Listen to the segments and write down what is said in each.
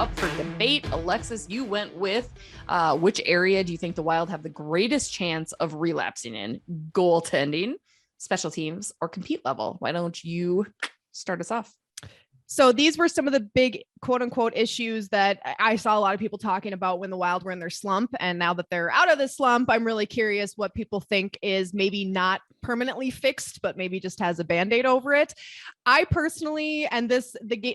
up for debate. Alexis, you went with which area do you think the Wild have the greatest chance of relapsing in? Goaltending, special teams, or compete level? Why don't you start us off? So these were some of the big quote unquote issues that I saw a lot of people talking about when the Wild were in their slump. And now that they're out of the slump, I'm really curious what people think is maybe not permanently fixed, but maybe just has a Band-Aid over it. I personally,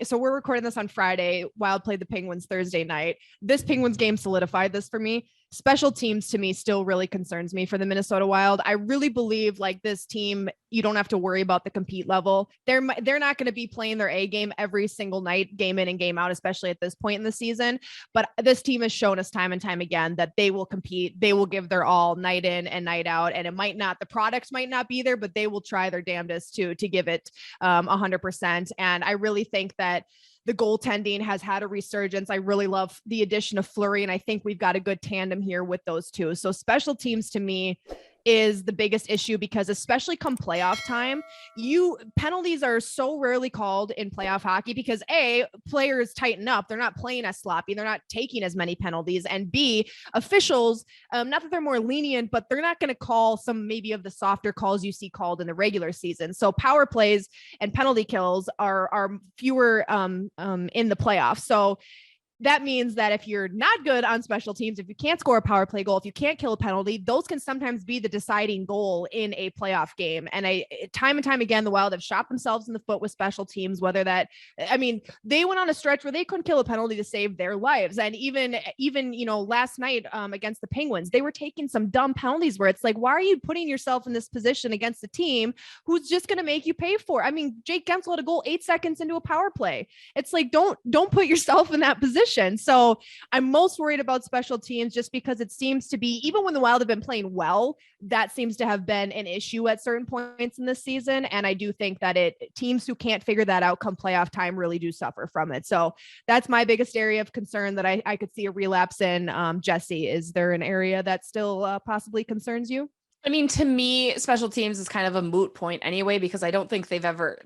so we're recording this on Friday. Wild played the Penguins Thursday night. This Penguins game solidified this for me. Special teams to me still really concerns me for the Minnesota Wild. I really believe like this team, you don't have to worry about the compete level. They're not going to be playing their A game every single night, game in and game out, especially at this point in the season. But this team has shown us time and time again that they will compete. They will give their all night in and night out. And the product might not be there, but they will try their damnedest to give it 100%. And I really think that the goaltending has had a resurgence. I really love the addition of Fleury, and I think we've got a good tandem here with those two. So special teams to me is the biggest issue because especially come playoff time, penalties are so rarely called in playoff hockey because A, players tighten up. They're not playing as sloppy. They're not taking as many penalties. And B, officials, not that they're more lenient, but they're not going to call some maybe of the softer calls you see called in the regular season. So power plays and penalty kills are fewer in the playoffs. So that means that if you're not good on special teams, if you can't score a power play goal, if you can't kill a penalty, those can sometimes be the deciding goal in a playoff game. And time and time again, the Wild have shot themselves in the foot with special teams, they went on a stretch where they couldn't kill a penalty to save their lives. And even, last night against the Penguins, they were taking some dumb penalties where it's like, why are you putting yourself in this position against a team who's just going to make you pay for it? Jake Guentzel had a goal 8 seconds into a power play. It's like, don't put yourself in that position. So I'm most worried about special teams just because it seems to be, even when the Wild have been playing well, that seems to have been an issue at certain points in this season. And I do think that teams who can't figure that out come playoff time really do suffer from it. So that's my biggest area of concern that I could see a relapse in. Jesse, is there an area that still possibly concerns you? To me, special teams is kind of a moot point anyway, because I don't think they've ever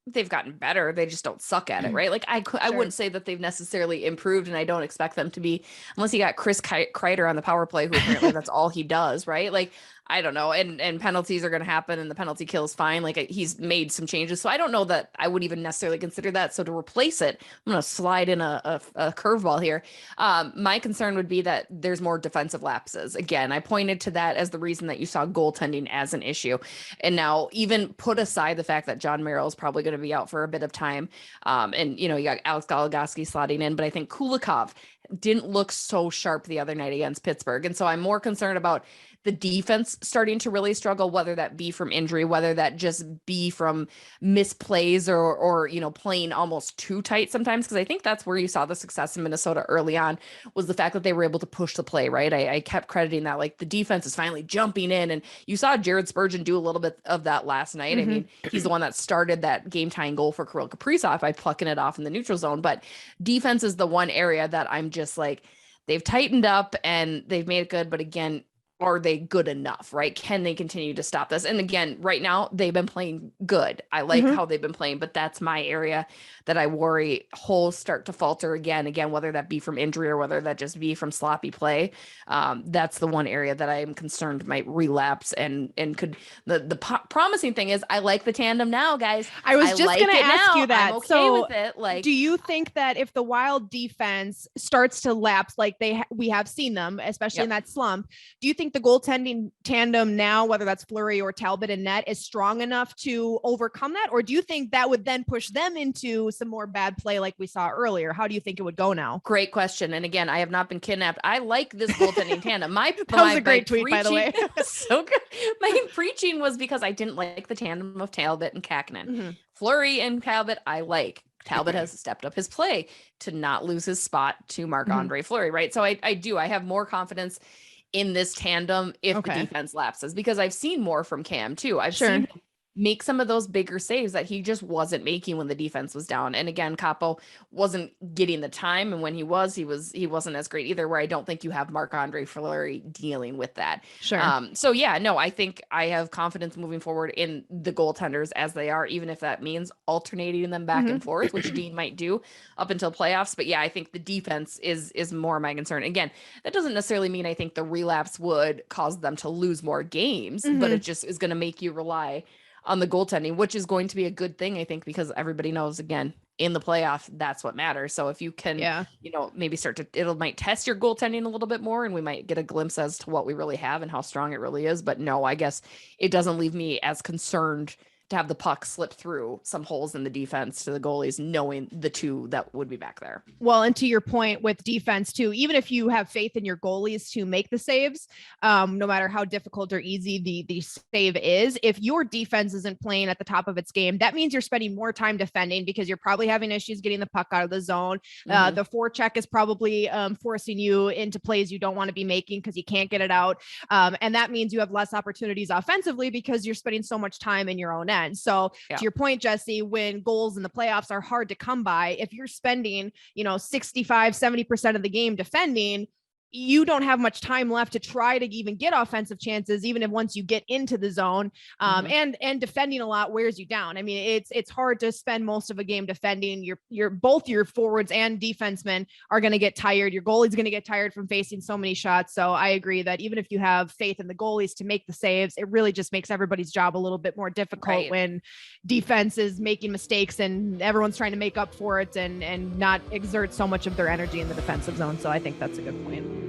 they've gotten better. They just don't suck at it, right? I wouldn't say that they've necessarily improved, and I don't expect them to be, unless you got Chris Kreider on the power play, who apparently that's all he does, right? I don't know. And penalties are going to happen, and the penalty kill is fine. He's made some changes. So I don't know that I would even necessarily consider that. So to replace it, I'm going to slide in a curveball here. My concern would be that there's more defensive lapses. Again, I pointed to that as the reason that you saw goaltending as an issue. And now even put aside the fact that John Merrill is probably going to be out for a bit of time. You got Alex Goligoski slotting in, but I think Kulikov didn't look so sharp the other night against Pittsburgh. And so I'm more concerned about the defense starting to really struggle, whether that be from injury, whether that just be from misplays or playing almost too tight sometimes. Because I think that's where you saw the success in Minnesota early on, was the fact that they were able to push the play, right? I kept crediting that, the defense is finally jumping in, and you saw Jared Spurgeon do a little bit of that last night. Mm-hmm. He's the one that started that game-tying goal for Kirill Kaprizov by plucking it off in the neutral zone. But defense is the one area that I'm just they've tightened up and they've made it good. But again, are they good enough, right? Can they continue to stop this? And again, right now they've been playing good. I like how they've been playing, but that's my area that I worry holes start to falter again, whether that be from injury or whether that just be from sloppy play. That's the one area that I am concerned might relapse and could, the promising thing is I like the tandem now, guys. I was just going to ask you that. I'm okay with it. Do you think that if the Wild defense starts to lapse, we have seen them, especially in that slump, do you think the goaltending tandem now, whether that's Fleury or Talbot and net, is strong enough to overcome that? Or do you think that would then push them into some more bad play like we saw earlier? How do you think it would go now? Great question. And again, I have not been kidnapped. I like this goaltending tandem. That was a great tweet, by the way. So good. My preaching was because I didn't like the tandem of Talbot and Kakinen. Mm-hmm. Fleury and Talbot, I like. Talbot has stepped up his play to not lose his spot to Marc-Andre Fleury, right? So I have more confidence in this tandem if the defense lapses, because I've seen more from Cam too. I've seen make some of those bigger saves that he just wasn't making when the defense was down. And again, Capo wasn't getting the time, and when he wasn't as great either, where I don't think you have Marc-Andre Fleury dealing with that. Sure. So yeah, no, I think I have confidence moving forward in the goaltenders as they are, even if that means alternating them back and forth, which Dean might do up until playoffs. But yeah, I think the defense is more my concern. Again, that doesn't necessarily mean I think the relapse would cause them to lose more games, but it just is going to make you rely on the goaltending, which is going to be a good thing, I think, because everybody knows, again, in the playoffs, that's what matters. So if you can, maybe it'll might test your goaltending a little bit more, and we might get a glimpse as to what we really have and how strong it really is. But no, I guess it doesn't leave me as concerned to have the puck slip through some holes in the defense to the goalies, knowing the two that would be back there. Well, and to your point with defense too, even if you have faith in your goalies to make the saves, no matter how difficult or easy the save is, if your defense isn't playing at the top of its game, that means you're spending more time defending because you're probably having issues getting the puck out of the zone. The forecheck is probably forcing you into plays you don't want to be making because you can't get it out. And that means you have less opportunities offensively because you're spending so much time in your own end. So to your point, Jesse, when goals in the playoffs are hard to come by, if you're spending, 65, 70% of the game defending, you don't have much time left to try to even get offensive chances, even if once you get into the zone, and defending a lot wears you down. I mean, it's hard to spend most of a game defending. Both your forwards and defensemen are going to get tired. Your goalie's going to get tired from facing so many shots. So I agree that even if you have faith in the goalies to make the saves, it really just makes everybody's job a little bit more difficult when defense is making mistakes and everyone's trying to make up for it and not exert so much of their energy in the defensive zone. So I think that's a good point.